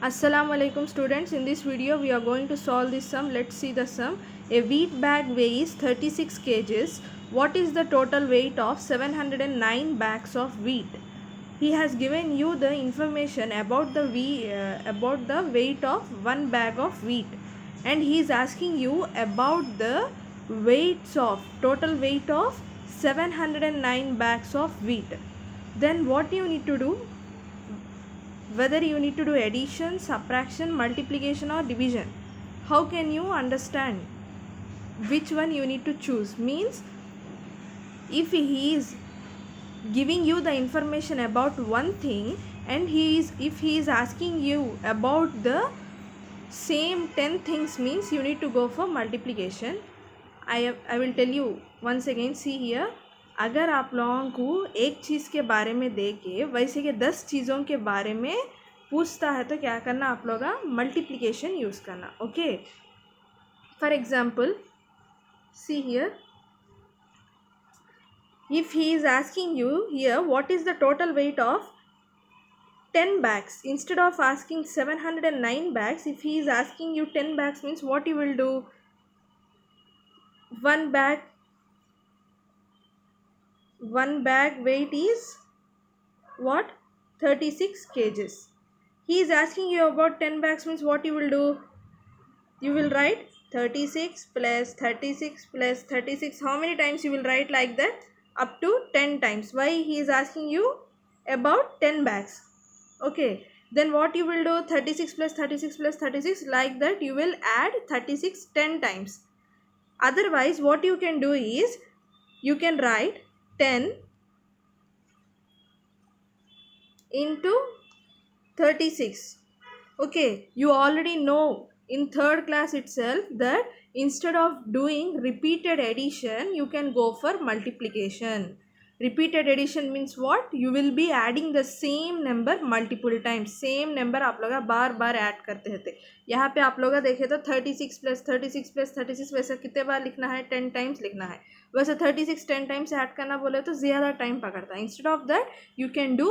Assalamu alaikum students. In this video we are going to solve this sum. Let's see the sum. A wheat bag weighs 36 kgs. What is the total weight of 709 bags of wheat? He has given you the information about the weight of one bag of wheat, and he is asking you about the total weight of 709 bags of wheat. Then what you need to do, whether you need to do addition, subtraction, multiplication or division. How can you understand which one you need to choose? Means if he is giving you the information about one thing and if he is asking you about the same 10 things, means you need to go for multiplication. I will tell you once again. See here, अगर आप लोगों को एक चीज़ के बारे में दे के वैसे के 10 चीज़ों के बारे में पूछता है तो क्या करना, आप लोग मल्टीप्लिकेशन यूज़ करना. Okay, for example see here, if he is asking you here what is the total weight of 10 bags, instead of asking 709 bags, if he is asking you 10 bags, means what you will do, one bag weight is what, 36 kgs. He is asking you about 10 bags, means what you will do, you will write 36 plus 36 plus 36. How many times you will write like that? Up to 10 times. Why he is asking you about 10 bags? Okay, then what you will do, 36 plus 36 plus 36, like that you will add 36 10 times. Otherwise what you can do is, you can write 10 into 36. Okay, you already know in third class itself that instead of doing repeated addition, you can go for multiplication. Repeated addition means what? You will be adding the same number multiple times. Same number आप लोग बार बार add करते रहते. यहाँ पे आप लोग देखे तो 36 plus 36 plus 36 वैसे कितने बार लिखना है, 10 टाइम्स लिखना है. वैसे 36 10 टाइम्स ऐड करना बोले तो ज़्यादा टाइम पकड़ता है. Instead of that you can do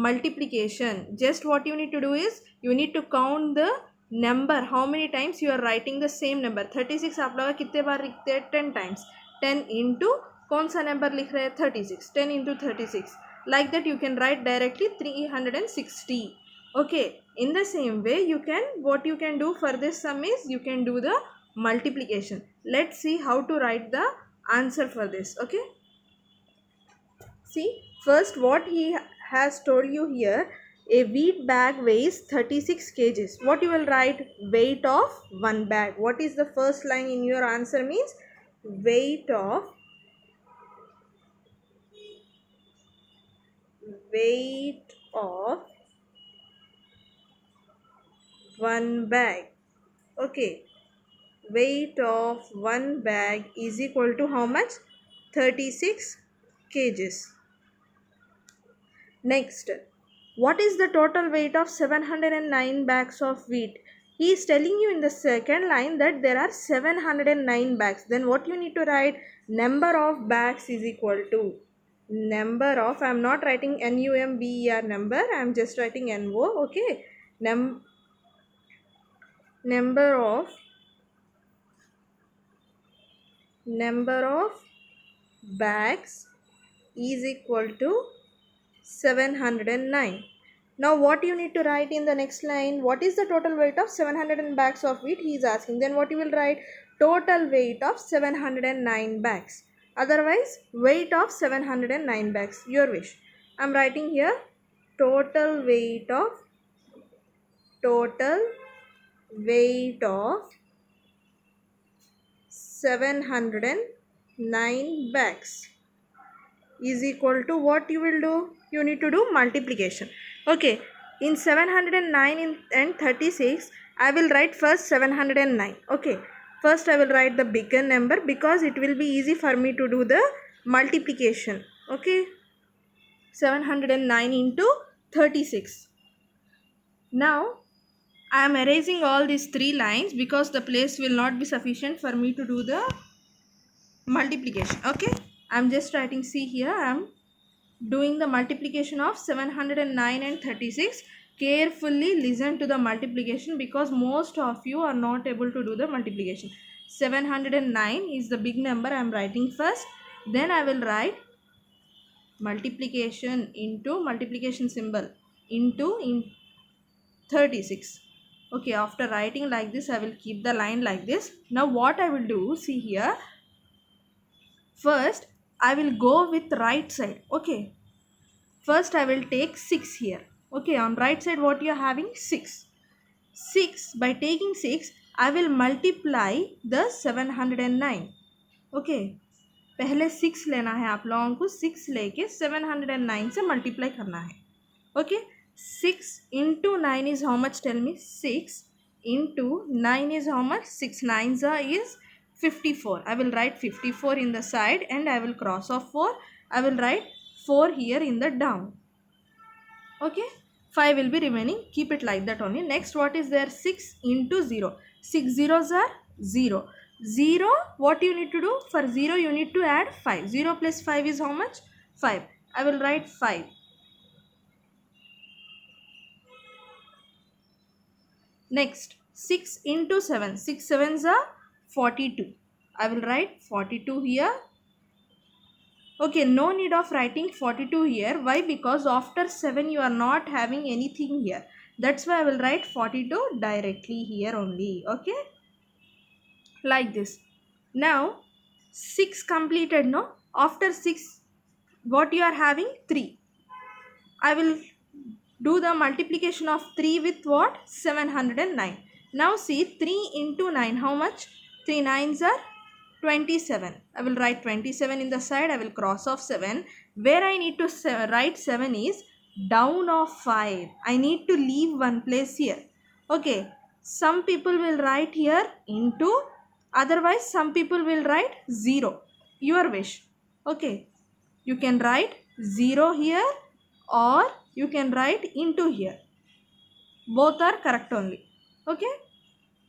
multiplication. Just what you need to do is, you need to count the number, how many times you are writing the same number. 36 आप लोग कितने बार लिखते हैं, 10 times. 10 into कौन सा number लिख रहे हैं, 36. 10 into 36, like that you can write directly 360. okay, in the same way you can, what you can do for this sum is, you can do the multiplication. Let's see how to write the answer for this. Okay, see, first what he has told you here, a wheat bag weighs 36 kgs. What you will write, weight of one bag. What is the first line in your answer? Means weight of one bag. Okay, weight of one bag is equal to how much? 36 kgs. Next, what is the total weight of 709 bags of wheat? He is telling you in the second line that there are 709 bags. Then what you need to write, number of bags is equal to number of, I am not writing number, number, I am just writing no. Okay, number of bags is equal to 709. Now what you need to write in the next line, what is the total weight of 700 bags of wheat, he is asking. Then what you will write, total weight of 709 bags. Otherwise weight of 709 bags, your wish. I am writing here total weight of 709 bags is equal to, what you will do, you need to do multiplication. Okay, in 709 and 36 I will write first 709. Okay, first I will write the bigger number because it will be easy for me to do the multiplication. Okay, 709 into 36. Now I am erasing all these three lines because the place will not be sufficient for me to do the multiplication. Okay, I am just writing, see here, I am doing the multiplication of 709 and 36. Carefully listen to the multiplication because most of you are not able to do the multiplication. 709 is the big number I am writing first. Then I will write multiplication into multiplication symbol into in 36. Okay, after writing like this, I will keep the line like this. Now what I will do, see here, first I will go with right side. Okay, first I will take 6 here. Okay, on right side what you are having? 6. 6, by taking 6 I will multiply the 709. Okay, पहले 6 लेना है आप लोगों को, 6 लेके 709 से multiply करना है. Okay, 6 into 9 is how much? Tell me. 6 into 9 is how much? 6 nines is 54. I will write 54 in the side and I will cross off 4. I will write 4 here in the down. Okay, 5 will be remaining. Keep it like that only. Next, what is there? 6 into 0. 6 zeros are 0. 0, what you need to do? For 0 you need to add 5. 0 plus 5 is how much? 5. I will write 5. Next, 6 into 7. 6 sevens are 42. I will write 42 here. Okay, no need of writing 42 here. Why? Because after 7 you are not having anything here. That's why I will write 42 directly here only. Okay, like this. Now 6 completed, no? After 6 what you are having? 3. I will do the multiplication of 3 with what? 709. Now see, 3 into 9, how much? 3 nines are 27. I will write 27 in the side. I will cross off 7. Where I need to write 7 is down of 5. I need to leave one place here. Okay, some people will write here into, otherwise some people will write 0. Your wish. Okay, you can write 0 here or you can write into here. Both are correct only. Okay,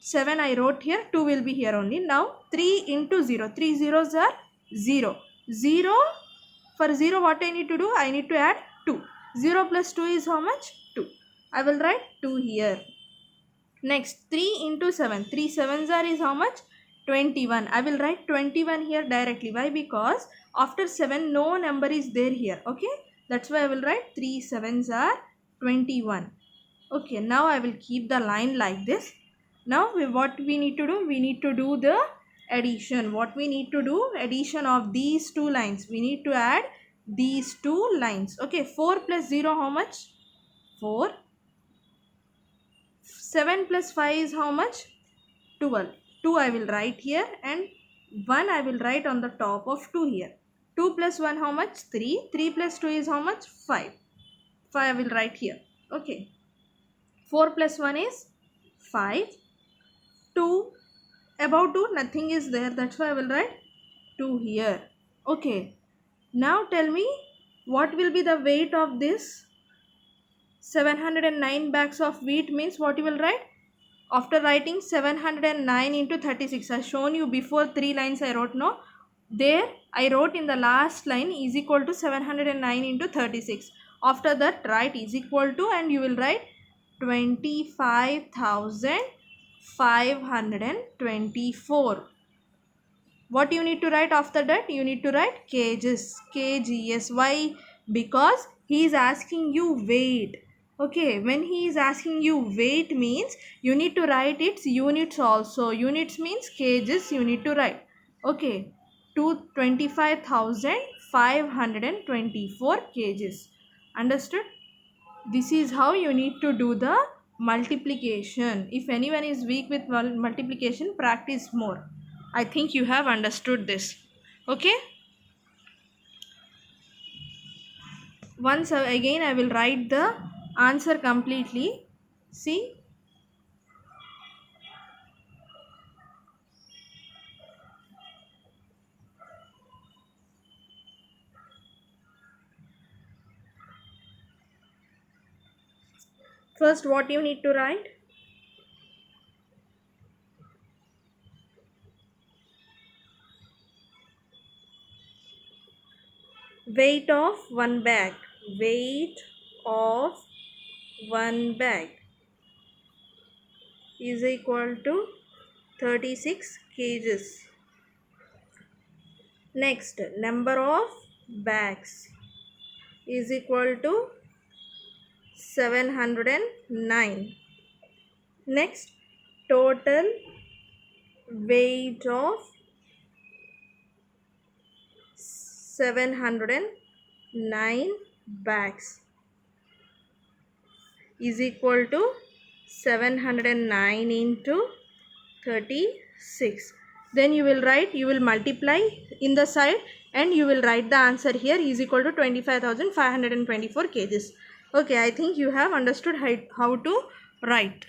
7 I wrote here, 2 will be here only. Now 3 into 0. 3 zeros are 0. 0, for 0 what I need to do? I need to add 2. 0 plus 2 is how much? 2. I will write 2 here. Next, 3 into 7. 3 sevens are is how much? 21. I will write 21 here directly. Why? Because after 7 no number is there here. Okay, that's why I will write 3 sevens are 21. Okay, now I will keep the line like this. Now what we need to do? We need to do the addition. What we need to do? Addition of these two lines. We need to add these two lines. Okay, 4 plus 0 how much? 4. 7 plus 5 is how much? 12. 2 I will write here and 1 I will write on the top of 2 here. 2 plus 1 how much? 3. 3 plus 2 is how much? 5. 5 I will write here. Okay. 4 plus 1 is 5. 2, above 2 nothing is there, that's why I will write 2 here. Okay, now tell me what will be the weight of this 709 bags of wheat means what you will write? After writing 709 into 36, I shown you before 3 lines I wrote, no? There I wrote in the last line is equal to 709 into 36. After that write is equal to and you will write 25,524. What you need to write after that? You need to write kgs. Kgs. Why? Because he is asking you weight. Okay, when he is asking you weight means you need to write its units also. Units means kgs you need to write. Okay, to 25,524 kgs. Understood? This is how you need to do the multiplication. If anyone is weak with multiplication, practice more. I think you have understood this. Okay, once again I will write the answer completely. See, first what you need to write? Weight of one bag. Weight of 1 bag is equal to 36 kgs. Next, number of bags is equal to 709. Next, total weight of 709 bags is equal to 709 into 36. Then you will multiply in the side and you will write the answer here is equal to 25,524 kgs. Okay, I think you have understood how to write.